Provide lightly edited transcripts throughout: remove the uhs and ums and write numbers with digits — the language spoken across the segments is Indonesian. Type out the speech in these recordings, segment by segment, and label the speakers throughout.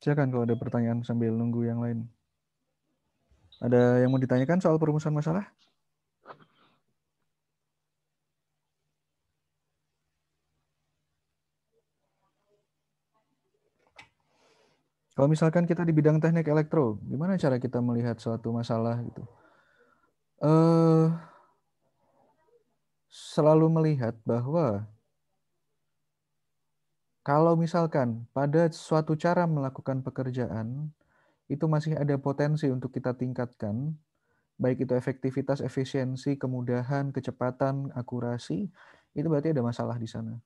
Speaker 1: Silakan kalau ada pertanyaan sambil nunggu yang lain. Ada yang mau ditanyakan soal perumusan masalah? Kalau misalkan kita di bidang teknik elektro, gimana cara kita melihat suatu masalah gitu? Eh, Selalu melihat bahwa kalau misalkan pada suatu cara melakukan pekerjaan, itu masih ada potensi untuk kita tingkatkan, baik itu efektivitas, efisiensi, kemudahan, kecepatan, akurasi, itu berarti ada masalah di sana.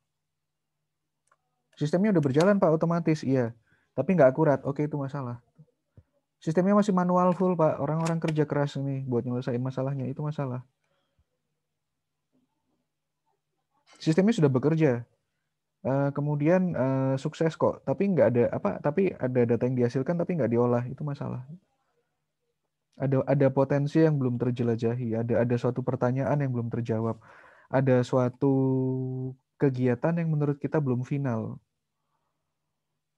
Speaker 1: Sistemnya udah berjalan Pak, otomatis, iya. Tapi nggak akurat, oke itu masalah. Sistemnya masih manual full Pak, orang-orang kerja keras ini buat nyelesain masalahnya, itu masalah. Sistemnya sudah bekerja, kemudian sukses kok, tapi nggak ada apa, tapi ada data yang dihasilkan tapi nggak diolah, itu masalah. Ada potensi yang belum terjelajahi, ada suatu pertanyaan yang belum terjawab, ada suatu kegiatan yang menurut kita belum final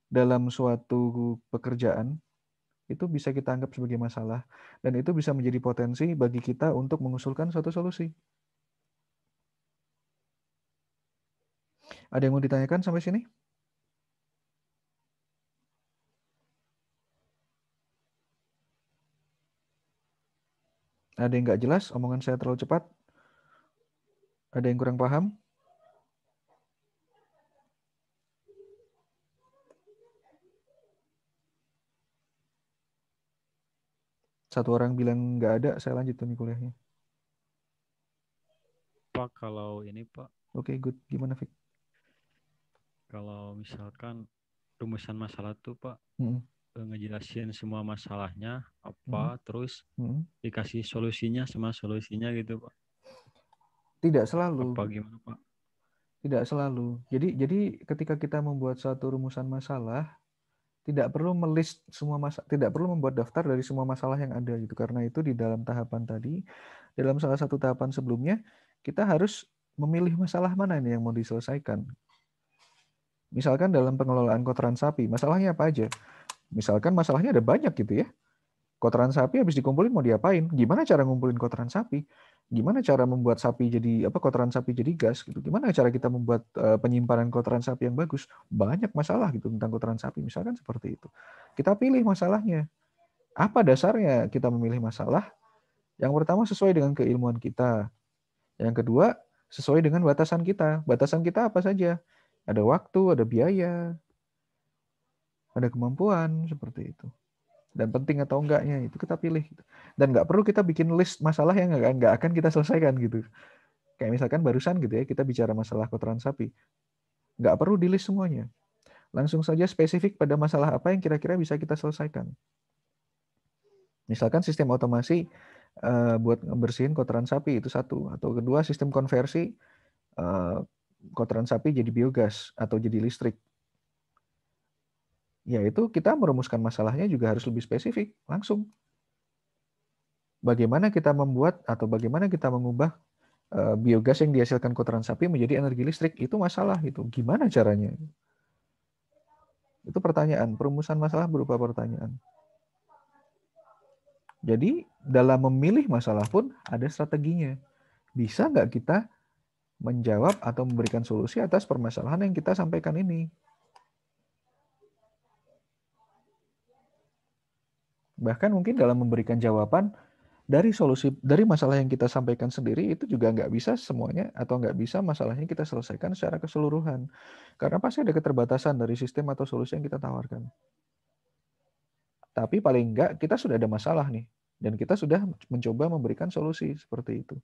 Speaker 1: dalam suatu pekerjaan, itu bisa kita anggap sebagai masalah, dan itu bisa menjadi potensi bagi kita untuk mengusulkan suatu solusi. Ada yang mau ditanyakan sampai sini? Ada yang nggak jelas? Omongan saya terlalu cepat? Ada yang kurang paham? Satu orang bilang nggak ada, saya lanjut nih kuliahnya.
Speaker 2: Pak, kalau ini Pak,
Speaker 1: Oke, good. Gimana, Fik?
Speaker 2: kalau misalkan rumusan masalah tuh Pak,
Speaker 1: Mm-mm.
Speaker 2: ngejelasin semua masalahnya
Speaker 1: Mm-mm.
Speaker 2: apa, terus
Speaker 1: Mm-mm.
Speaker 2: dikasih solusinya sama solusinya gitu Pak.
Speaker 1: Tidak selalu.
Speaker 2: Apa gimana Pak?
Speaker 1: Tidak selalu. Jadi ketika kita membuat suatu rumusan masalah, tidak perlu melist semua masalah, tidak perlu membuat daftar dari semua masalah yang ada gitu. Karena itu di dalam tahapan tadi, dalam salah satu tahapan sebelumnya, kita harus memilih masalah mana ini yang mau diselesaikan. Misalkan dalam pengelolaan kotoran sapi, masalahnya apa aja? Misalkan masalahnya ada banyak gitu ya. Kotoran sapi habis dikumpulin mau diapain? Gimana cara ngumpulin kotoran sapi? Gimana cara membuat sapi jadi apa, kotoran sapi jadi gas gitu? Gimana cara kita membuat penyimpanan kotoran sapi yang bagus? Banyak masalah gitu tentang kotoran sapi, misalkan seperti itu. Kita pilih masalahnya. Apa dasarnya kita memilih masalah? Yang pertama sesuai dengan keilmuan kita. Yang kedua sesuai dengan batasan kita. Batasan kita apa saja? Ada waktu, ada biaya, ada kemampuan, seperti itu. Dan penting atau enggaknya itu kita pilih. Dan nggak perlu kita bikin list masalah yang nggak akan kita selesaikan gitu. Kayak misalkan barusan gitu ya, kita bicara masalah kotoran sapi. Nggak perlu di list semuanya. Langsung saja spesifik pada masalah apa yang kira-kira bisa kita selesaikan. Misalkan sistem otomasi buat ngebersihin kotoran sapi itu satu. Atau kedua sistem konversi kotoran sapi jadi biogas atau jadi listrik. Ya itu kita merumuskan masalahnya juga harus lebih spesifik. Langsung. Bagaimana kita membuat atau bagaimana kita mengubah biogas yang dihasilkan kotoran sapi menjadi energi listrik, itu masalah itu. Gimana caranya? Itu pertanyaan. Perumusan masalah berupa pertanyaan. Jadi dalam memilih masalah pun ada strateginya. Bisa nggak kita menjawab atau memberikan solusi atas permasalahan yang kita sampaikan ini? Bahkan mungkin dalam memberikan jawaban dari solusi dari masalah yang kita sampaikan sendiri itu juga nggak bisa semuanya atau nggak bisa masalahnya kita selesaikan secara keseluruhan. Karena pasti ada keterbatasan dari sistem atau solusi yang kita tawarkan. Tapi paling enggak kita sudah ada masalah nih. Dan kita sudah mencoba memberikan solusi seperti itu.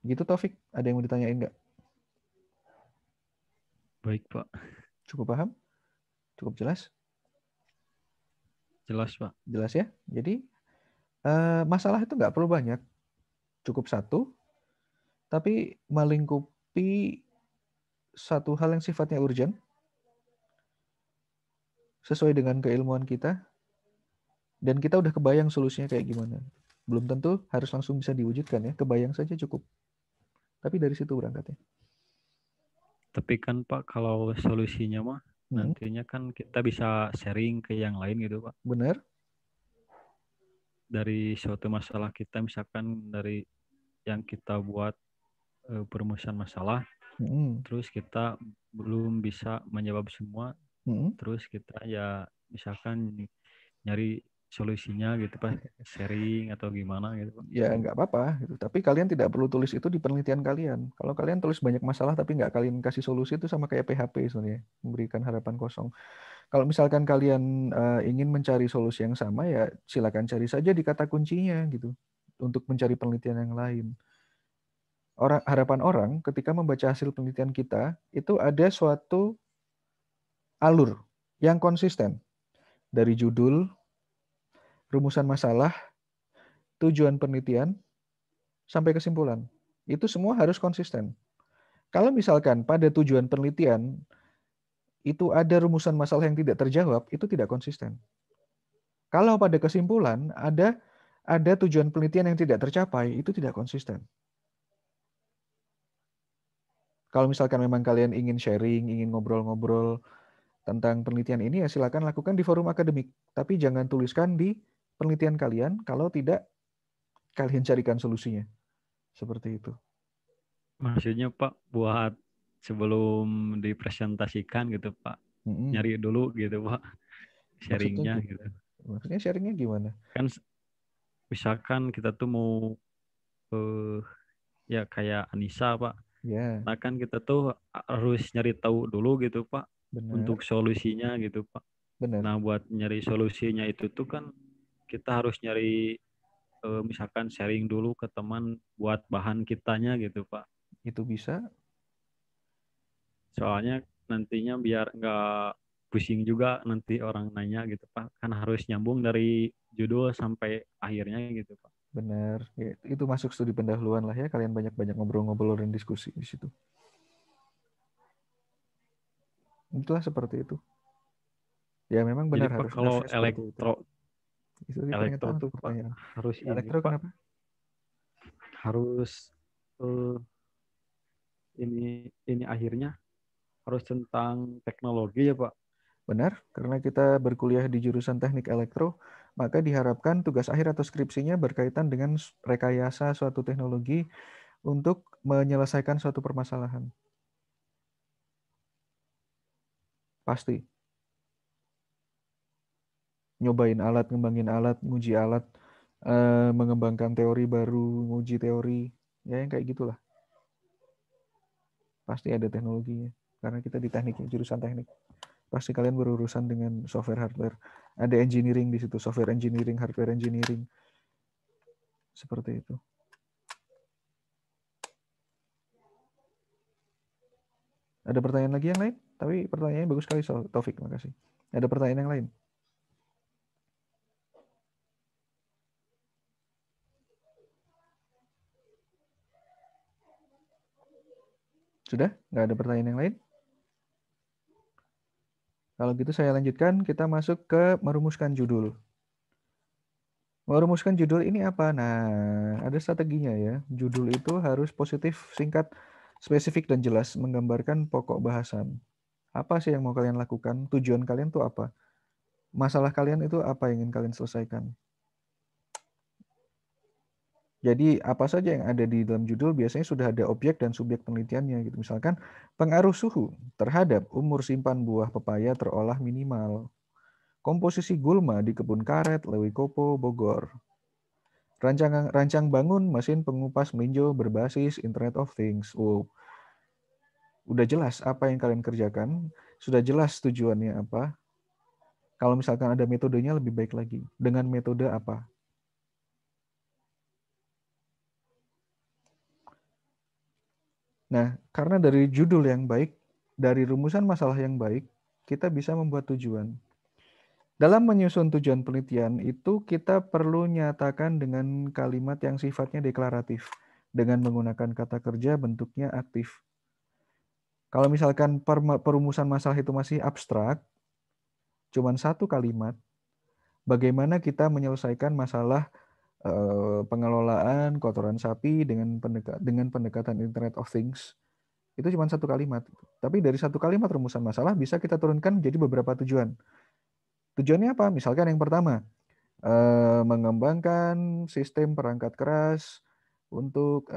Speaker 1: Gitu Taufik, ada yang mau ditanyain nggak?
Speaker 2: Baik Pak,
Speaker 1: Cukup paham? Cukup jelas?
Speaker 2: jelas Pak.
Speaker 1: Jelas ya? Jadi masalah itu nggak perlu banyak. Cukup satu, tapi melingkupi satu hal yang sifatnya urgent, sesuai dengan keilmuan kita, dan kita udah kebayang solusinya kayak gimana. Belum tentu harus langsung bisa diwujudkan ya, kebayang saja cukup. Tapi dari situ berangkatnya.
Speaker 2: Tapi kan Pak, kalau solusinya mah
Speaker 1: Hmm,
Speaker 2: nantinya kan kita bisa sharing ke yang lain gitu Pak.
Speaker 1: benar.
Speaker 2: Dari suatu masalah kita, misalkan dari yang kita buat perumusan masalah,
Speaker 1: Hmm,
Speaker 2: terus kita belum bisa menjawab semua,
Speaker 1: hmm.
Speaker 2: terus kita ya misalkan nyari solusinya gitu Pak, sharing atau gimana gitu Pak.
Speaker 1: Ya nggak apa-apa gitu. Tapi kalian tidak perlu tulis itu di penelitian kalian. Kalau kalian tulis banyak masalah tapi nggak kalian kasih solusi, itu sama kayak PHP sebenarnya, memberikan harapan kosong. Kalau misalkan kalian ingin mencari solusi yang sama, ya silakan cari saja di kata kuncinya gitu untuk mencari penelitian yang lain. Harapan orang ketika membaca hasil penelitian kita itu ada suatu alur yang konsisten dari judul, rumusan masalah, tujuan penelitian, sampai kesimpulan. Itu semua harus konsisten. Kalau misalkan pada tujuan penelitian itu ada rumusan masalah yang tidak terjawab, itu tidak konsisten. Kalau pada kesimpulan ada tujuan penelitian yang tidak tercapai, itu tidak konsisten. Kalau misalkan memang kalian ingin sharing, ingin ngobrol-ngobrol tentang penelitian ini, ya silakan lakukan di forum akademik. Tapi jangan tuliskan di penelitian kalian kalau tidak kalian carikan solusinya. Seperti itu.
Speaker 2: Maksudnya Pak, buat sebelum dipresentasikan gitu Pak,
Speaker 1: Mm-mm.
Speaker 2: nyari dulu gitu Pak,
Speaker 1: Maksudnya
Speaker 2: sharingnya
Speaker 1: gimana?
Speaker 2: gitu.
Speaker 1: Maksudnya sharingnya gimana?
Speaker 2: Kan misalkan kita tuh mau eh, ya kayak Anissa Pak,
Speaker 1: Ya,
Speaker 2: nah kan kita tuh harus nyari tahu dulu gitu Pak untuk
Speaker 1: benar,
Speaker 2: solusinya gitu Pak.
Speaker 1: benar.
Speaker 2: Nah buat nyari solusinya itu tuh kan kita harus nyari misalkan sharing dulu ke teman buat bahan kitanya gitu Pak.
Speaker 1: Itu bisa.
Speaker 2: Soalnya nantinya biar nggak pusing juga nanti orang nanya gitu Pak. Kan harus nyambung dari judul sampai akhirnya gitu Pak.
Speaker 1: Benar. Ya, itu masuk studi pendahuluan lah ya. Kalian banyak-banyak ngobrol-ngobrol dan diskusi di situ. Itulah seperti itu. Ya memang
Speaker 2: Jadi
Speaker 1: benar
Speaker 2: Pak
Speaker 1: harus
Speaker 2: kalau
Speaker 1: harusnya seperti itu. Itu tadi
Speaker 2: elektro
Speaker 1: pernyataan
Speaker 2: tuh Pak
Speaker 1: pertanyaan.
Speaker 2: harus ini
Speaker 1: Elektro
Speaker 2: Pak,
Speaker 1: kenapa?
Speaker 2: harus eh, ini akhirnya harus tentang teknologi ya Pak.
Speaker 1: Benar, karena kita berkuliah di jurusan teknik elektro, maka diharapkan tugas akhir atau skripsinya berkaitan dengan rekayasa suatu teknologi untuk menyelesaikan suatu permasalahan. Pasti. Nyobain alat, ngembangin alat, nguji alat, mengembangkan teori baru, nguji teori, ya yang kayak gitulah. Pasti ada teknologinya. Karena kita di teknik, jurusan teknik. Pasti kalian berurusan dengan software hardware. Ada engineering di situ, software engineering, hardware engineering. Seperti itu. Ada pertanyaan lagi yang lain? Tapi pertanyaannya bagus sekali soal Taufik, makasih. Ada pertanyaan yang lain? Sudah? Nggak ada pertanyaan yang lain? Kalau gitu saya lanjutkan, kita masuk ke merumuskan judul. Merumuskan judul ini apa? Nah, ada strateginya ya. Judul itu harus positif, singkat, spesifik, dan jelas, menggambarkan pokok bahasan. Apa sih yang mau kalian lakukan? Tujuan kalian tuh apa? Masalah kalian itu apa yang ingin kalian selesaikan? Jadi apa saja yang ada di dalam judul biasanya sudah ada objek dan subjek penelitiannya gitu. Misalkan pengaruh suhu terhadap umur simpan buah pepaya terolah minimal. Komposisi gulma di kebun karet Lewikopo, Bogor. Rancang bangun mesin pengupas melinjo berbasis Internet of Things. Wow, udah jelas apa yang kalian kerjakan, sudah jelas tujuannya apa. Kalau misalkan ada metodenya lebih baik lagi. Dengan metode apa? Nah, karena dari judul yang baik, dari rumusan masalah yang baik, kita bisa membuat tujuan. Dalam menyusun tujuan penelitian itu kita perlu nyatakan dengan kalimat yang sifatnya deklaratif dengan menggunakan kata kerja bentuknya aktif. Kalau misalkan perumusan masalah itu masih abstrak, cuman satu kalimat, bagaimana kita menyelesaikan masalah pengelolaan kotoran sapi dengan pendekatan Internet of Things. Itu cuma satu kalimat. Tapi dari satu kalimat rumusan masalah bisa kita turunkan jadi beberapa tujuan. Tujuannya apa? Misalkan yang pertama, mengembangkan sistem perangkat keras untuk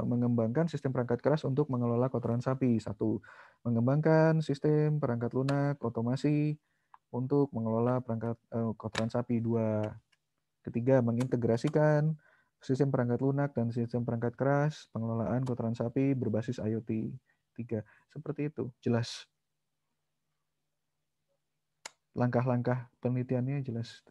Speaker 1: mengembangkan sistem perangkat keras untuk mengelola kotoran sapi. Satu, mengembangkan sistem perangkat lunak otomasi untuk mengelola kotoran sapi. Dua, ketiga, mengintegrasikan sistem perangkat lunak dan sistem perangkat keras pengelolaan kotoran sapi berbasis IoT. Tiga, seperti itu, jelas. Langkah-langkah penelitiannya jelas.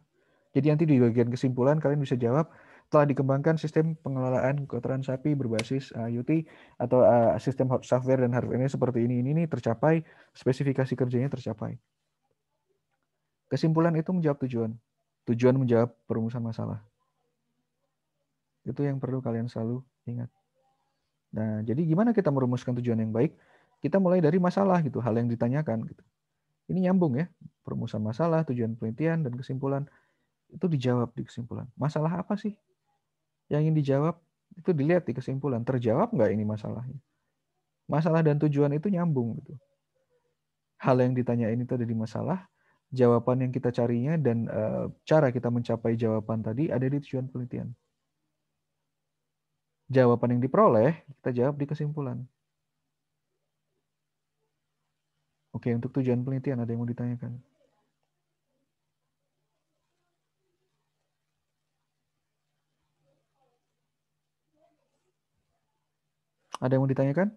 Speaker 1: Jadi nanti di bagian kesimpulan kalian bisa jawab, telah dikembangkan sistem pengelolaan kotoran sapi berbasis IoT atau sistem software dan hardware-nya seperti ini tercapai, spesifikasi kerjanya tercapai. Kesimpulan itu menjawab tujuan. Tujuan menjawab perumusan masalah. Itu yang perlu kalian selalu ingat. Nah, jadi gimana kita merumuskan tujuan yang baik? Kita mulai dari masalah gitu, hal yang ditanyakan gitu. Ini nyambung ya, perumusan masalah, tujuan penelitian, dan kesimpulan. Itu dijawab di kesimpulan. Masalah apa sih yang ingin dijawab? Itu dilihat di kesimpulan. Terjawab nggak ini masalahnya? Masalah dan tujuan itu nyambung gitu. Hal yang ditanyain itu ada di masalah, jawaban yang kita carinya dan cara kita mencapai jawaban tadi ada di tujuan penelitian. Jawaban yang diperoleh kita jawab di kesimpulan. Oke, untuk tujuan penelitian ada yang mau ditanyakan? Ada yang mau ditanyakan?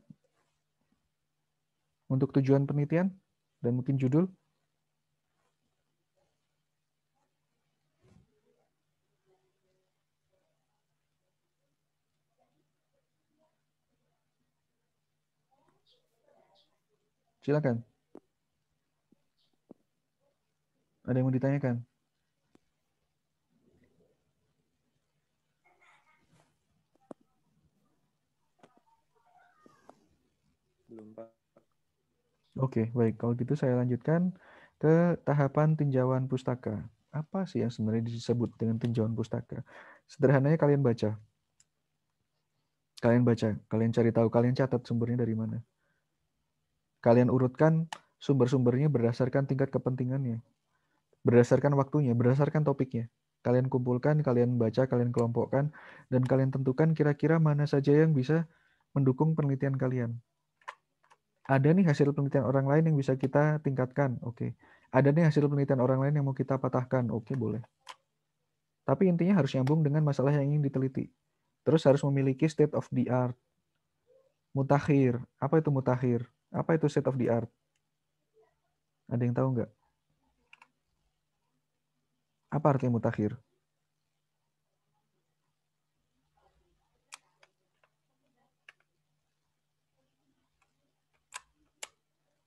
Speaker 1: Untuk tujuan penelitian dan mungkin judul? Silakan. Ada yang mau ditanyakan?
Speaker 2: Belum, Pak.
Speaker 1: Oke, baik. Kalau gitu saya lanjutkan ke tahapan tinjauan pustaka. Apa sih yang sebenarnya disebut dengan tinjauan pustaka? Sederhananya kalian baca. Kalian cari tahu, kalian catat sumbernya dari mana. Kalian urutkan sumber-sumbernya berdasarkan tingkat kepentingannya, berdasarkan waktunya, berdasarkan topiknya. Kalian kumpulkan, kalian baca, kalian kelompokkan, dan kalian tentukan kira-kira mana saja yang bisa mendukung penelitian kalian. Ada nih hasil penelitian orang lain yang bisa kita tingkatkan, oke. Ada nih hasil penelitian orang lain yang mau kita patahkan, oke, boleh. Tapi intinya harus nyambung dengan masalah yang ingin diteliti. Terus harus memiliki state of the art. Mutakhir, apa itu mutakhir? Apa itu state of the art? Ada yang tahu nggak? Apa artinya mutakhir?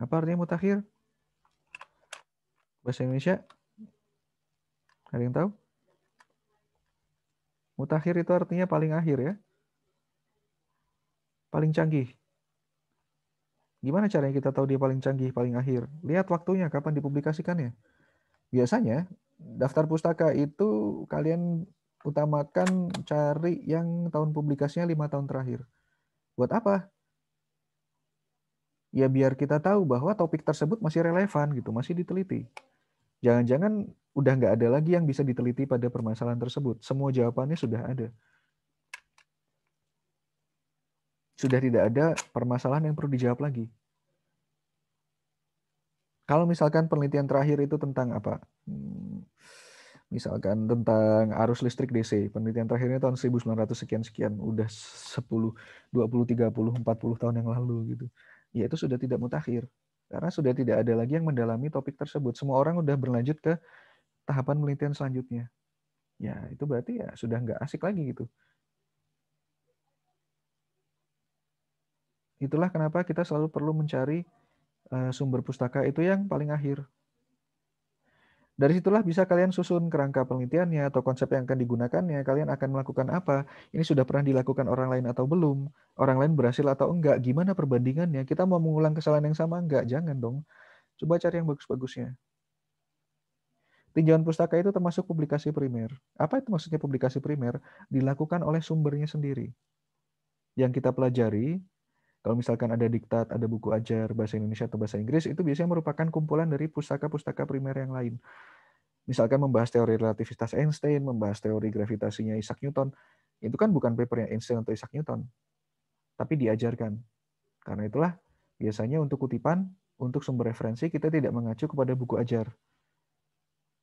Speaker 1: Apa artinya mutakhir? Bahasa Indonesia? Ada yang tahu? Mutakhir itu artinya paling akhir ya. Paling canggih. Gimana caranya kita tahu dia paling canggih, paling akhir? Lihat waktunya, kapan dipublikasikannya. Biasanya, daftar pustaka itu kalian utamakan cari yang tahun publikasinya 5 tahun terakhir. Buat apa? Ya biar kita tahu bahwa topik tersebut masih relevan gitu, masih diteliti. Jangan-jangan udah nggak ada lagi yang bisa diteliti pada permasalahan tersebut. Semua jawabannya sudah ada. Sudah tidak ada permasalahan yang perlu dijawab lagi. Kalau misalkan penelitian terakhir itu tentang apa? Misalkan tentang arus listrik DC. Penelitian terakhirnya tahun 1900 sekian-sekian. Udah 10, 20, 30, 40 tahun yang lalu gitu. Ya itu sudah tidak mutakhir. Karena sudah tidak ada lagi yang mendalami topik tersebut. Semua orang udah berlanjut ke tahapan penelitian selanjutnya. Ya itu berarti ya sudah nggak asik lagi gitu. Itulah kenapa kita selalu perlu mencari sumber pustaka itu yang paling akhir. Dari situlah bisa kalian susun kerangka penelitiannya atau konsep yang akan digunakannya. Kalian akan melakukan apa? Ini sudah pernah dilakukan orang lain atau belum? Orang lain berhasil atau enggak? Gimana perbandingannya? Kita mau mengulang kesalahan yang sama enggak? Jangan dong. Coba cari yang bagus-bagusnya. Tinjauan pustaka itu termasuk publikasi primer. Apa itu maksudnya publikasi primer? Dilakukan oleh sumbernya sendiri. Yang kita pelajari, kalau misalkan ada diktat, ada buku ajar bahasa Indonesia atau bahasa Inggris, itu biasanya merupakan kumpulan dari pustaka-pustaka primer yang lain. Misalkan membahas teori relativitas Einstein, membahas teori gravitasinya Isaac Newton, itu kan bukan papernya Einstein atau Isaac Newton, tapi diajarkan. Karena itulah biasanya untuk kutipan, untuk sumber referensi kita tidak mengacu kepada buku ajar,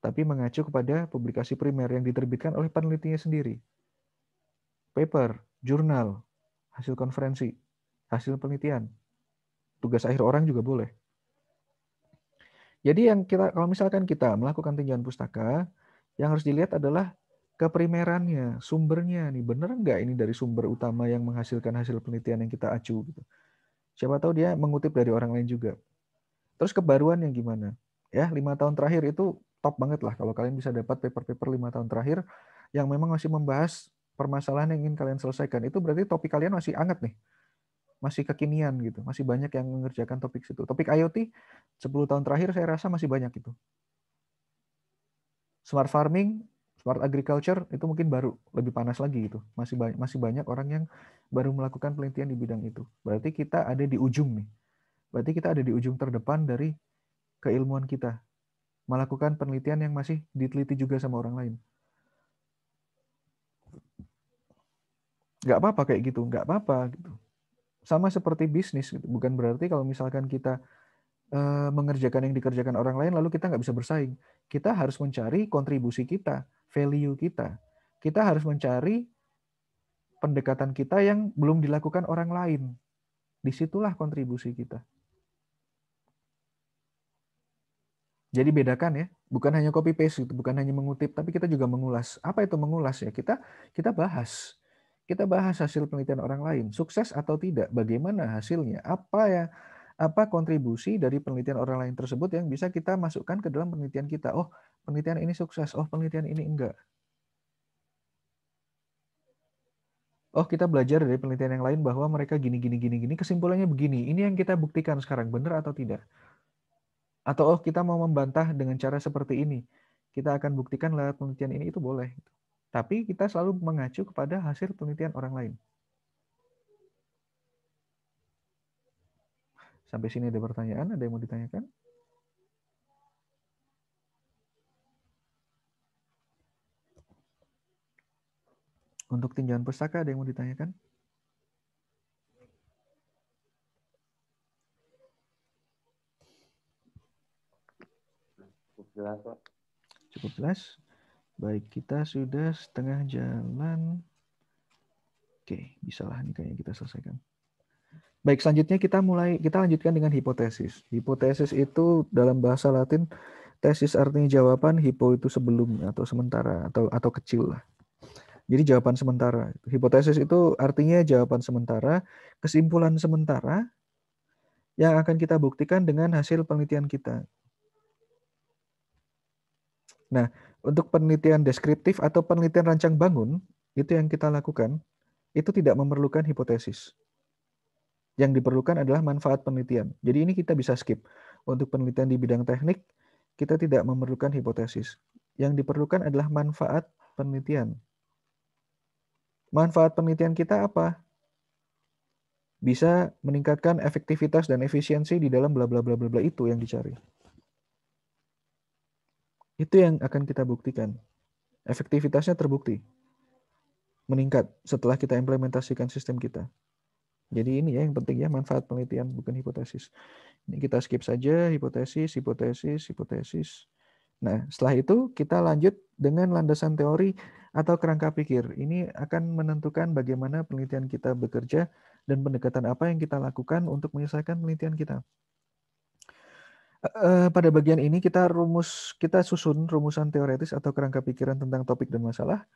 Speaker 1: tapi mengacu kepada publikasi primer yang diterbitkan oleh penelitinya sendiri. Paper, jurnal, hasil konferensi, hasil penelitian, tugas akhir orang juga boleh. Jadi yang kita, kalau misalkan kita melakukan tinjauan pustaka, yang harus dilihat adalah keprimerannya, sumbernya nih, bener nggak ini dari sumber utama yang menghasilkan hasil penelitian yang kita acu gitu. Siapa tahu dia mengutip dari orang lain juga. Terus kebaruan yang gimana? Ya, 5 tahun terakhir itu top banget lah kalau kalian bisa dapat paper-paper 5 tahun terakhir yang memang masih membahas permasalahan yang ingin kalian selesaikan. Itu berarti topik kalian masih hangat nih. Masih kekinian gitu. Masih banyak yang mengerjakan topik situ. Topik IoT 10 tahun terakhir saya rasa masih banyak itu. Smart farming, smart agriculture itu mungkin baru lebih panas lagi gitu. Masih banyak orang yang baru melakukan penelitian di bidang itu. Berarti kita ada di ujung nih. Berarti kita ada di ujung terdepan dari keilmuan kita. Melakukan penelitian yang masih diteliti juga sama orang lain. Nggak apa-apa kayak gitu, nggak apa-apa gitu. Sama seperti bisnis gitu. Bukan berarti kalau misalkan kita mengerjakan yang dikerjakan orang lain lalu kita nggak bisa bersaing. Kita harus mencari kontribusi kita, value kita. Kita harus mencari pendekatan kita yang belum dilakukan orang lain. Disitulah kontribusi kita. Jadi bedakan ya, bukan hanya copy paste gitu, bukan hanya mengutip, tapi kita juga mengulas. Apa itu mengulas ya? Kita bahas. Kita bahas hasil penelitian orang lain, sukses atau tidak, bagaimana hasilnya, apa kontribusi dari penelitian orang lain tersebut yang bisa kita masukkan ke dalam penelitian kita. Oh, penelitian ini sukses, oh penelitian ini enggak. Oh, kita belajar dari penelitian yang lain bahwa mereka gini, kesimpulannya begini. Ini yang kita buktikan sekarang, benar atau tidak? Atau oh kita mau membantah dengan cara seperti ini. Kita akan buktikan lewat penelitian ini, itu boleh. Tapi kita selalu mengacu kepada hasil penelitian orang lain. Sampai sini ada pertanyaan? Ada yang mau ditanyakan? Untuk tinjauan pustaka ada yang mau ditanyakan?
Speaker 2: Cukup jelas, Pak.
Speaker 1: Cukup jelas. Baik, kita sudah setengah jalan. Oke, bisalah nih kayaknya kita selesaikan. Baik, selanjutnya kita lanjutkan dengan hipotesis. Hipotesis itu dalam bahasa Latin, tesis artinya jawaban, hipo itu sebelumnya atau sementara atau kecil lah. Jadi jawaban sementara. Hipotesis itu artinya jawaban sementara, kesimpulan sementara yang akan kita buktikan dengan hasil penelitian kita. Nah, untuk penelitian deskriptif atau penelitian rancang bangun, itu yang kita lakukan, itu tidak memerlukan hipotesis. Yang diperlukan adalah manfaat penelitian. Jadi ini kita bisa skip. Untuk penelitian di bidang teknik, kita tidak memerlukan hipotesis. Yang diperlukan adalah manfaat penelitian. Manfaat penelitian kita apa? Bisa meningkatkan efektivitas dan efisiensi di dalam bla bla bla bla bla itu yang dicari. Itu yang akan kita buktikan. Efektivitasnya terbukti. Meningkat setelah kita implementasikan sistem kita. Jadi ini ya yang penting ya, manfaat penelitian bukan hipotesis. Ini kita skip saja hipotesis, hipotesis, hipotesis. Nah, setelah itu kita lanjut dengan landasan teori atau kerangka pikir. Ini akan menentukan bagaimana penelitian kita bekerja dan pendekatan apa yang kita lakukan untuk menyelesaikan penelitian kita. Pada bagian ini kita susun rumusan teoretis atau kerangka pikiran tentang topik dan masalah.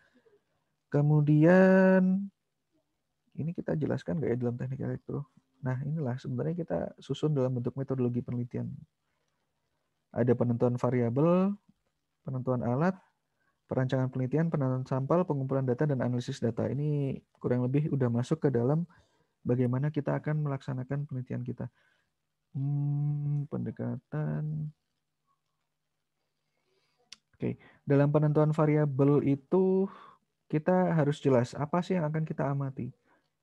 Speaker 1: Kemudian ini kita jelaskan nggak ya dalam teknik elektro? Nah, inilah sebenarnya kita susun dalam bentuk metodologi penelitian. Ada penentuan variabel, penentuan alat, perancangan penelitian, penentuan sampel, pengumpulan data, dan analisis data. Ini kurang lebih udah masuk ke dalam bagaimana kita akan melaksanakan penelitian kita. Pendekatan. Oke, dalam penentuan variabel itu kita harus jelas apa sih yang akan kita amati.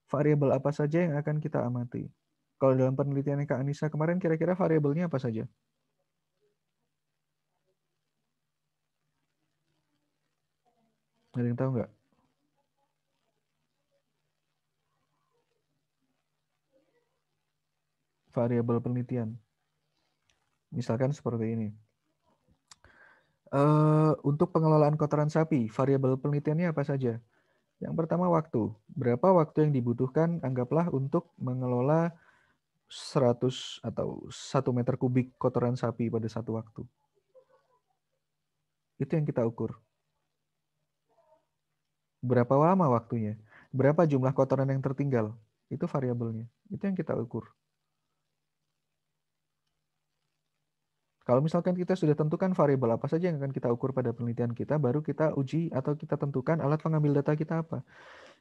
Speaker 1: Variabel apa saja yang akan kita amati. Kalau dalam penelitian Kak Anissa kemarin kira-kira variabelnya apa saja? Ada yang tahu nggak? Variabel penelitian. Misalkan seperti ini. Untuk pengelolaan kotoran sapi, variabel penelitiannya apa saja? Yang pertama waktu. Berapa waktu yang dibutuhkan anggaplah untuk mengelola 100 atau 1 meter kubik kotoran sapi pada satu waktu. Itu yang kita ukur. Berapa lama waktunya? Berapa jumlah kotoran yang tertinggal? Itu variabelnya. Itu yang kita ukur. Kalau misalkan kita sudah tentukan variabel apa saja yang akan kita ukur pada penelitian kita, baru kita uji atau kita tentukan alat pengambil data kita apa.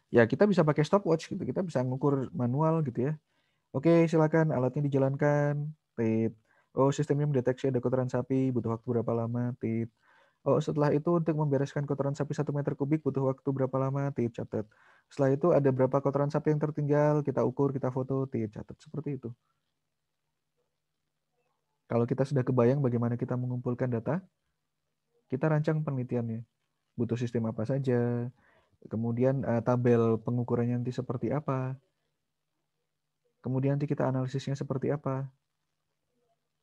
Speaker 1: Ya kita bisa pakai stopwatch gitu, kita bisa mengukur manual gitu ya. Oke, silakan alatnya dijalankan. Tit. Oh, sistemnya mendeteksi ada kotoran sapi, butuh waktu berapa lama? Tit. Oh, setelah itu untuk membereskan kotoran sapi 1 meter kubik butuh waktu berapa lama? Tit, catat. Setelah itu ada berapa kotoran sapi yang tertinggal, kita ukur, kita foto, tit, catat. Seperti itu. Kalau kita sudah kebayang bagaimana kita mengumpulkan data, kita rancang penelitiannya. Butuh sistem apa saja, kemudian tabel pengukurannya nanti seperti apa, kemudian nanti kita analisisnya seperti apa,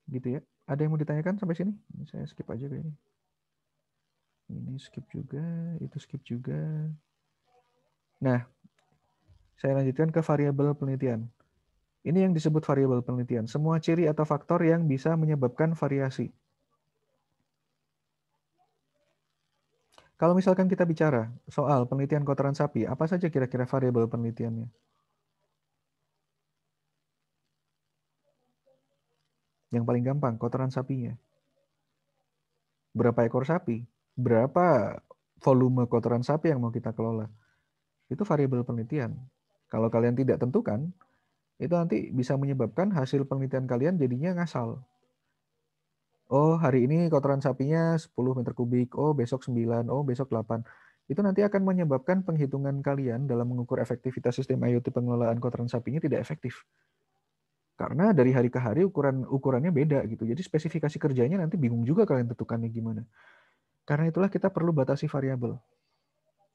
Speaker 1: gitu ya. Ada yang mau ditanyakan sampai sini? Saya skip aja kayaknya. Ini skip juga, itu skip juga. Nah, saya lanjutkan ke variabel penelitian. Ini yang disebut variabel penelitian. Semua ciri atau faktor yang bisa menyebabkan variasi. Kalau misalkan kita bicara soal penelitian kotoran sapi, apa saja kira-kira variabel penelitiannya? Yang paling gampang, kotoran sapinya. Berapa ekor sapi? Berapa volume kotoran sapi yang mau kita kelola? Itu variabel penelitian. Kalau kalian tidak tentukan, itu nanti bisa menyebabkan hasil penelitian kalian jadinya ngasal. Oh, hari ini kotoran sapinya 10 meter kubik, oh besok 9, oh besok 8. Itu nanti akan menyebabkan penghitungan kalian dalam mengukur efektivitas sistem IoT pengelolaan kotoran sapinya tidak efektif. Karena dari hari ke hari ukurannya beda gitu. Jadi spesifikasi kerjanya nanti bingung juga kalian tentukannya gimana. Karena itulah kita perlu batasi variabel.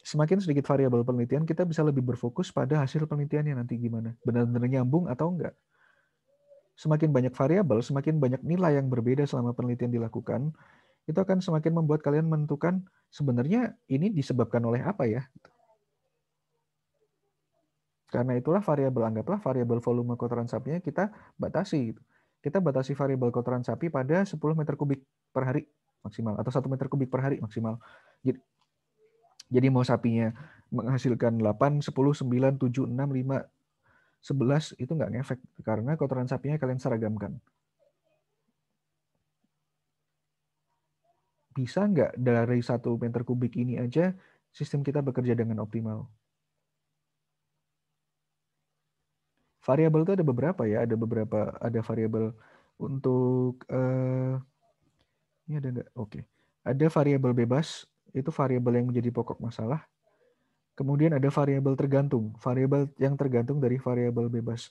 Speaker 1: Semakin sedikit variabel penelitian, kita bisa lebih berfokus pada hasil penelitiannya nanti gimana. Benar-benar nyambung atau enggak. Semakin banyak variabel, semakin banyak nilai yang berbeda selama penelitian dilakukan, itu akan semakin membuat kalian menentukan sebenarnya ini disebabkan oleh apa ya. Karena itulah variabel, anggaplah variabel volume kotoran sapinya kita batasi. Kita batasi variabel kotoran sapi pada 10 meter kubik per hari maksimal, atau 1 meter kubik per hari maksimal. Jadi mau sapinya menghasilkan 8, 10, 9, 7, 6, 5, 11, itu nggak ngefek. Karena kotoran sapinya kalian seragamkan. Bisa nggak dari 1 meter kubik ini aja sistem kita bekerja dengan optimal? Variabel itu ada beberapa ya, ada variabel untuk ini ada nggak? Oke. Ada variabel bebas, itu variabel yang menjadi pokok masalah. Kemudian ada variabel tergantung, variabel yang tergantung dari variabel bebas.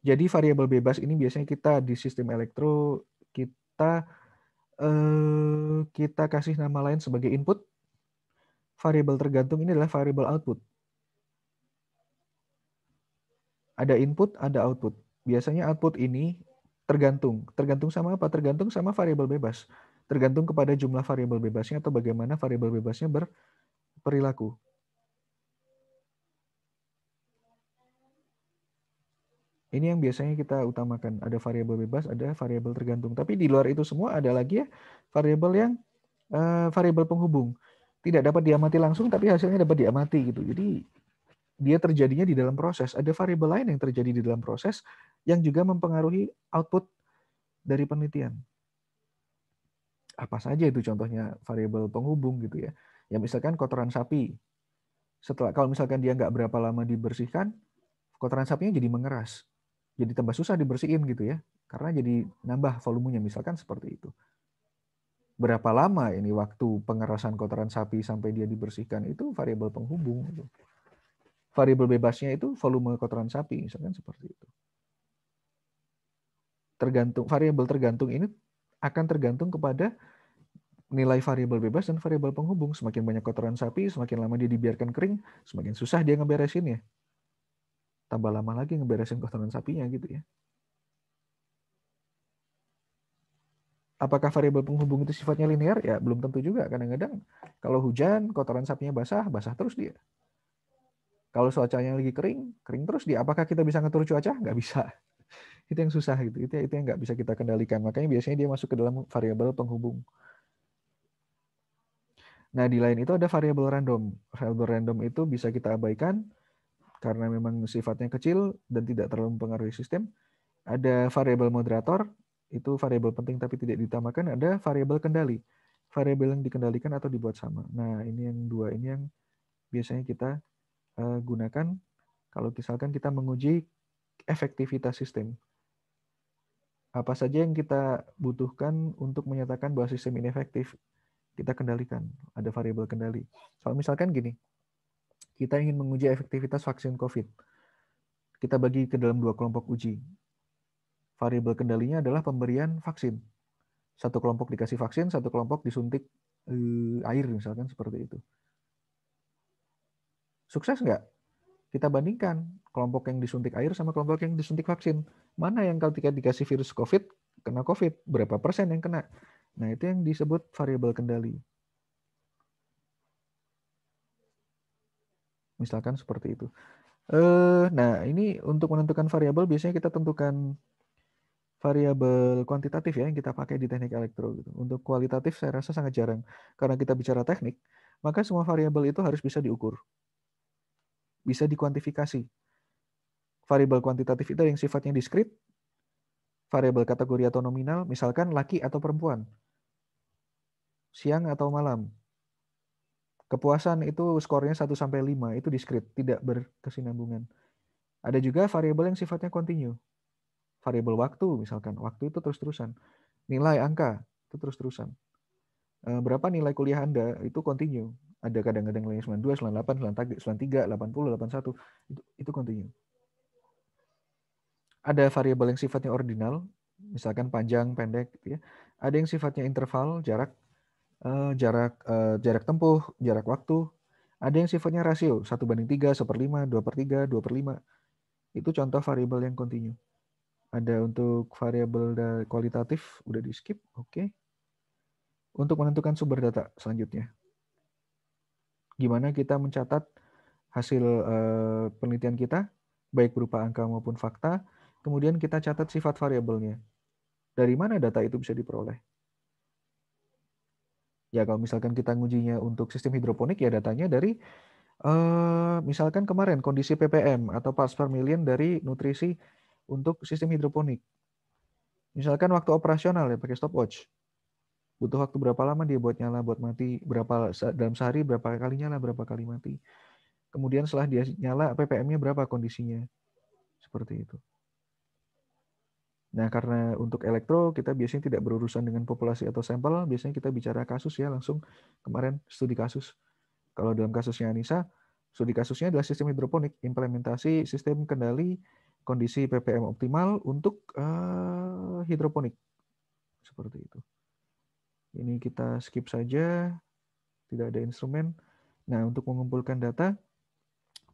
Speaker 1: Jadi variabel bebas ini biasanya kita di sistem elektro kita kasih nama lain sebagai input. Variabel tergantung ini adalah variabel output. Ada input, ada output. Biasanya output ini tergantung. Tergantung sama apa? Tergantung sama variabel bebas. Tergantung kepada jumlah variabel bebasnya atau bagaimana variabel bebasnya berperilaku. Ini yang biasanya kita utamakan. Ada variabel bebas, ada variabel tergantung. Tapi di luar itu semua ada lagi ya variabel yang variabel penghubung. Tidak dapat diamati langsung, tapi hasilnya dapat diamati gitu. Jadi dia terjadinya di dalam proses. Ada variabel lain yang terjadi di dalam proses yang juga mempengaruhi output dari penelitian. Apa saja itu contohnya variabel penghubung gitu ya. Ya misalkan kotoran sapi. Kalau misalkan dia nggak berapa lama dibersihkan, kotoran sapinya jadi mengeras. Jadi tambah susah dibersihin gitu ya. Karena jadi nambah volumenya misalkan seperti itu. Berapa lama ini waktu pengerasan kotoran sapi sampai dia dibersihkan, itu variabel penghubung. Variabel bebasnya itu volume kotoran sapi, misalkan seperti itu. Variabel tergantung ini akan tergantung kepada nilai variabel bebas dan variabel penghubung. Semakin banyak kotoran sapi, semakin lama dia dibiarkan kering, semakin susah dia ngeberesinnya. Tambah lama lagi ngeberesin kotoran sapinya gitu ya. Apakah variabel penghubung itu sifatnya linear? Ya belum tentu juga. Kadang-kadang kalau hujan, kotoran sapinya basah, basah terus dia. Kalau cuacanya lagi kering, kering terus dia. Apakah kita bisa ngatur cuaca? Nggak bisa. Itu yang susah gitu. Itu yang nggak bisa kita kendalikan. Makanya biasanya dia masuk ke dalam variabel penghubung. Nah, di lain itu ada variabel random. Variabel random itu bisa kita abaikan karena memang sifatnya kecil dan tidak terlalu mempengaruhi sistem. Ada variabel moderator, itu variabel penting tapi tidak ditambahkan. Ada variabel kendali, variabel yang dikendalikan atau dibuat sama. Nah, ini yang dua ini yang biasanya kita gunakan kalau misalkan kita menguji efektivitas sistem. Apa saja yang kita butuhkan untuk menyatakan bahwa sistem ini efektif, kita kendalikan. Ada variabel kendali. Kalau misalkan gini, kita ingin menguji efektivitas vaksin COVID. Kita bagi ke dalam dua kelompok uji. Variabel kendalinya adalah pemberian vaksin. Satu kelompok dikasih vaksin, satu kelompok disuntik air misalkan seperti itu. Sukses nggak? Kita bandingkan kelompok yang disuntik air sama kelompok yang disuntik vaksin. Mana yang ketika dikasih virus COVID, kena COVID, berapa persen yang kena? Nah, itu yang disebut variabel kendali. Misalkan seperti itu. Nah, ini untuk menentukan variabel biasanya kita tentukan variabel kuantitatif ya yang kita pakai di teknik elektro gitu. Untuk kualitatif saya rasa sangat jarang. Karena kita bicara teknik, maka semua variabel itu harus bisa diukur. Bisa dikuantifikasi. Variabel kuantitatif itu yang sifatnya diskrit, variabel kategori atau nominal, misalkan laki atau perempuan, siang atau malam. Kepuasan itu skornya 1-5, itu diskrit, tidak berkesinambungan. Ada juga variabel yang sifatnya kontinu. Variabel waktu misalkan, waktu itu terus-terusan. Nilai angka itu terus-terusan. Berapa nilai kuliah Anda itu kontinu. Ada kadang-kadang nilai 92, 98, 93, 80, 81, itu kontinu. Ada variabel yang sifatnya ordinal, misalkan panjang, pendek, gitu ya. Ada yang sifatnya interval, jarak tempuh, jarak waktu. Ada yang sifatnya rasio, 1:3, 1/5, 2/3, 2/5. Itu contoh variabel yang kontinu. Ada untuk variabel kualitatif, udah di skip, oke. Untuk menentukan sumber data selanjutnya. Gimana kita mencatat hasil penelitian kita, baik berupa angka maupun fakta, kemudian kita catat sifat variabelnya. Dari mana data itu bisa diperoleh? Ya kalau misalkan kita ngujinya untuk sistem hidroponik, ya datanya dari misalkan kemarin kondisi ppm atau parts per million dari nutrisi untuk sistem hidroponik. Misalkan waktu operasional ya pakai stopwatch. Butuh waktu berapa lama dia buat nyala, buat mati, dalam sehari berapa kali nyala, berapa kali mati. Kemudian setelah dia nyala ppm-nya berapa kondisinya. Seperti itu. Nah, karena untuk elektro kita biasanya tidak berurusan dengan populasi atau sampel, biasanya kita bicara kasus ya langsung kemarin studi kasus. Kalau dalam kasusnya Anissa, studi kasusnya adalah sistem hidroponik, implementasi sistem kendali kondisi ppm optimal untuk hidroponik. Seperti itu. Ini kita skip saja, tidak ada instrumen. Nah, untuk mengumpulkan data,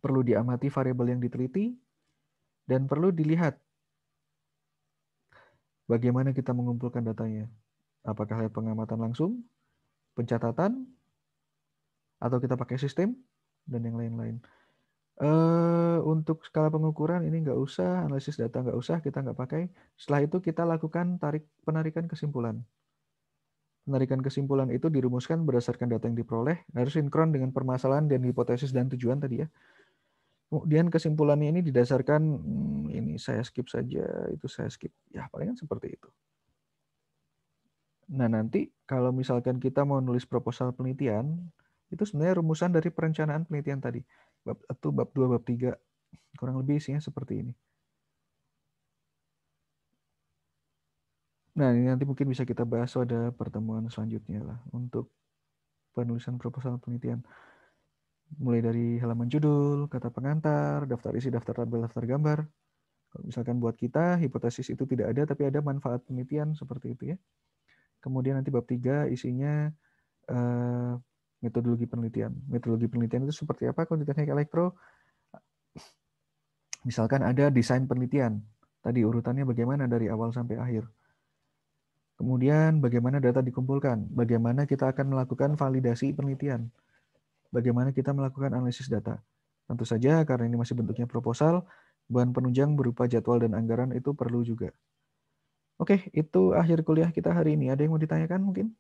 Speaker 1: perlu diamati variabel yang diteliti, dan perlu dilihat bagaimana kita mengumpulkan datanya. Apakah lewat pengamatan langsung, pencatatan, atau kita pakai sistem, dan yang lain-lain. Untuk skala pengukuran ini nggak usah, analisis data nggak usah, kita nggak pakai. Setelah itu kita lakukan penarikan kesimpulan. Penarikan kesimpulan itu dirumuskan berdasarkan data yang diperoleh, harus sinkron dengan permasalahan dan hipotesis dan tujuan tadi ya. Kemudian kesimpulannya ini didasarkan, ini saya skip saja, itu saya skip. Ya palingan seperti itu. Nah nanti kalau misalkan kita mau nulis proposal penelitian, itu sebenarnya rumusan dari perencanaan penelitian tadi. Bab 1, bab 2, bab 3. Kurang lebih isinya seperti ini. Nah, ini nanti mungkin bisa kita bahas pada pertemuan selanjutnya lah untuk penulisan proposal penelitian. Mulai dari halaman judul, kata pengantar, daftar isi, daftar tabel, daftar gambar. Kalau misalkan buat kita, hipotesis itu tidak ada, tapi ada manfaat penelitian seperti itu ya. Kemudian nanti bab 3 isinya metodologi penelitian. Metodologi penelitian itu seperti apa kalau di teknik elektro? Misalkan ada desain penelitian. Tadi urutannya bagaimana dari awal sampai akhir. Kemudian bagaimana data dikumpulkan, bagaimana kita akan melakukan validasi penelitian, bagaimana kita melakukan analisis data. Tentu saja karena ini masih bentuknya proposal, bahan penunjang berupa jadwal dan anggaran itu perlu juga. Oke, itu akhir kuliah kita hari ini. Ada yang mau ditanyakan mungkin?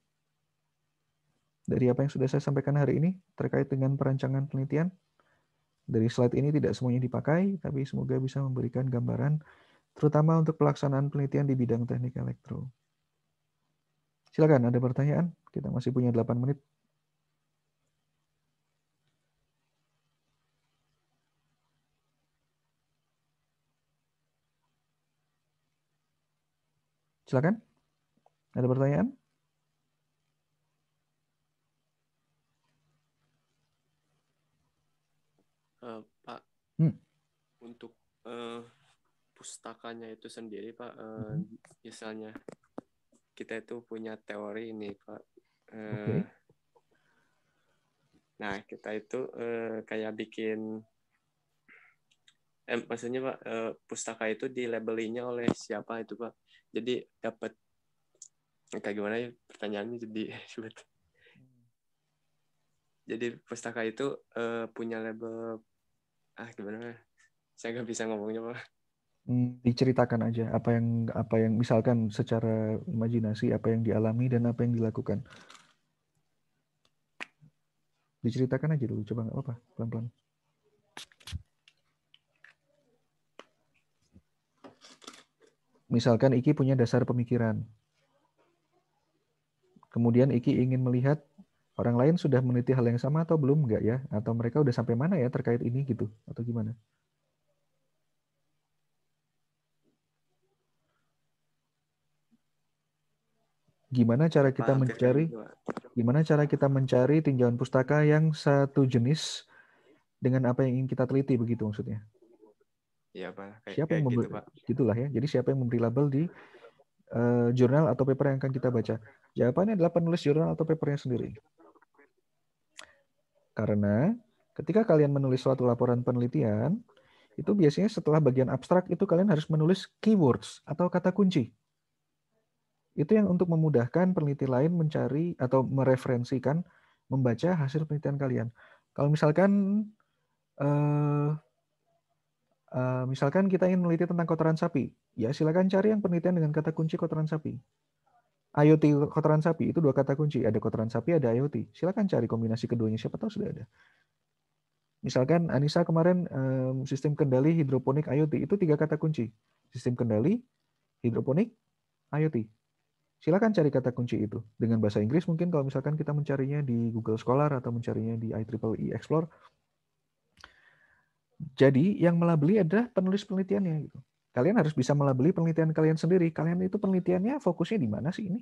Speaker 1: Dari apa yang sudah saya sampaikan hari ini terkait dengan perancangan penelitian? Dari slide ini tidak semuanya dipakai, tapi semoga bisa memberikan gambaran, terutama untuk pelaksanaan penelitian di bidang teknik elektro. Silakan, ada pertanyaan? Kita masih punya 8 menit. Silakan, ada pertanyaan?
Speaker 3: Pak,
Speaker 1: Hmm.
Speaker 3: untuk pustakanya itu sendiri, Pak, misalnya kita itu punya teori ini, Pak.
Speaker 1: Oke.
Speaker 3: Nah, kita itu kayak bikin, maksudnya Pak, pustaka itu dilabelinya oleh siapa itu, Pak? Jadi dapat kayak gimana ya pertanyaannya jadi sulit. Jadi pustaka itu punya label, gimana? Saya nggak bisa ngomongnya, Pak.
Speaker 1: Diceritakan aja apa yang misalkan secara imajinasi apa yang dialami dan apa yang dilakukan. Diceritakan aja dulu, coba nggak apa-apa, pelan-pelan. Misalkan Iki punya dasar pemikiran. Kemudian Iki ingin melihat orang lain sudah meneliti hal yang sama atau belum nggak ya? Atau mereka udah sampai mana ya terkait ini gitu? Atau gimana? Gimana cara kita
Speaker 3: Hampir kayak
Speaker 1: mencari
Speaker 3: gitu, Pak.
Speaker 1: Gimana cara kita mencari tinjauan pustaka yang satu jenis dengan apa yang ingin kita teliti, begitu maksudnya?
Speaker 3: Iya, Pak.
Speaker 1: Siapa
Speaker 3: Kayak
Speaker 1: yang
Speaker 3: gitu,
Speaker 1: memberi,
Speaker 3: Pak.
Speaker 1: gitulah ya. Jadi siapa yang memberi label di jurnal atau paper yang akan kita baca? Jawabannya adalah penulis jurnal atau papernya sendiri. Karena ketika kalian menulis suatu laporan penelitian, itu biasanya setelah bagian abstrak itu kalian harus menulis keywords atau kata kunci. Itu yang untuk memudahkan peneliti lain mencari atau mereferensikan, membaca hasil penelitian kalian. Kalau misalkan kita ingin meneliti tentang kotoran sapi, ya silakan cari yang penelitian dengan kata kunci kotoran sapi. IoT kotoran sapi itu 2 kata kunci, ada kotoran sapi, ada IoT. Silakan cari kombinasi keduanya, siapa tahu sudah ada. Misalkan Anissa kemarin sistem kendali hidroponik IoT itu 3 kata kunci. Sistem kendali, hidroponik, IoT. Silakan cari kata kunci itu. Dengan bahasa Inggris mungkin kalau misalkan kita mencarinya di Google Scholar atau mencarinya di IEEE Explore. Jadi yang melabeli adalah penulis penelitiannya gitu. Kalian harus bisa melabeli penelitian kalian sendiri. Kalian itu penelitiannya fokusnya di mana sih ini?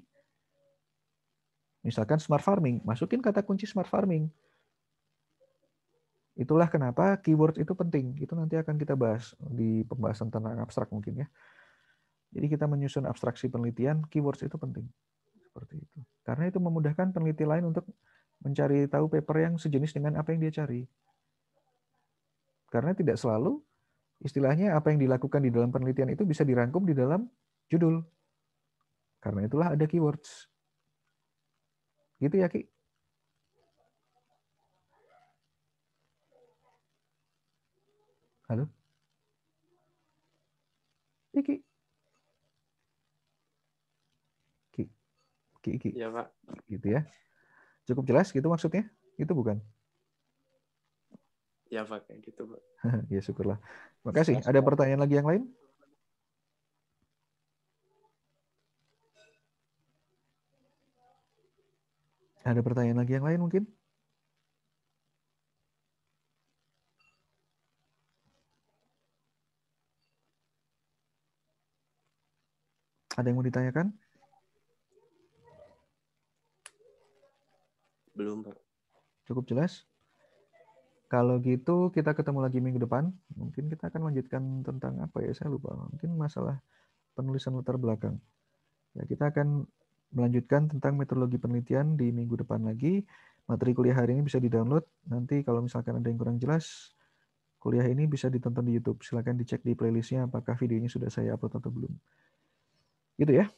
Speaker 1: Misalkan smart farming, masukin kata kunci smart farming. Itulah kenapa keyword itu penting. Itu nanti akan kita bahas di pembahasan tentang abstrak mungkin ya. Jadi kita menyusun abstraksi penelitian, keywords itu penting. Seperti itu. Karena itu memudahkan peneliti lain untuk mencari tahu paper yang sejenis dengan apa yang dia cari. Karena tidak selalu istilahnya apa yang dilakukan di dalam penelitian itu bisa dirangkum di dalam judul. Karena itulah ada keywords. Gitu ya, Ki? Halo? Ki? Ki? Ki?
Speaker 3: Iya, Pak.
Speaker 1: Gitu ya. Cukup jelas gitu maksudnya? Itu bukan?
Speaker 3: Iya, Pak. Kayak gitu, Pak.
Speaker 1: Ya syukurlah. Makasih. Ada pertanyaan lagi yang lain? Ada pertanyaan lagi yang lain mungkin? Ada yang mau ditanyakan?
Speaker 3: Belum, Pak.
Speaker 1: Cukup jelas? Kalau gitu kita ketemu lagi minggu depan. Mungkin kita akan lanjutkan tentang apa ya, saya lupa. Mungkin masalah penulisan latar belakang. Ya, kita akan melanjutkan tentang metodologi penelitian di minggu depan lagi. Materi kuliah hari ini bisa di-download. Nanti kalau misalkan ada yang kurang jelas, kuliah ini bisa ditonton di YouTube. Silakan dicek di playlistnya apakah videonya sudah saya upload atau belum. Gitu ya.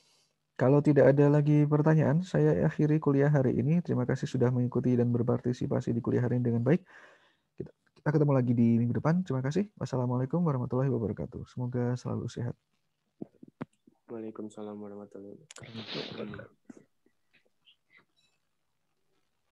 Speaker 1: Kalau tidak ada lagi pertanyaan, saya akhiri kuliah hari ini. Terima kasih sudah mengikuti dan berpartisipasi di kuliah hari ini dengan baik. Kita ketemu lagi di minggu depan. Terima kasih. Wassalamualaikum warahmatullahi wabarakatuh. Semoga selalu sehat.
Speaker 3: Waalaikumsalam warahmatullahi wabarakatuh.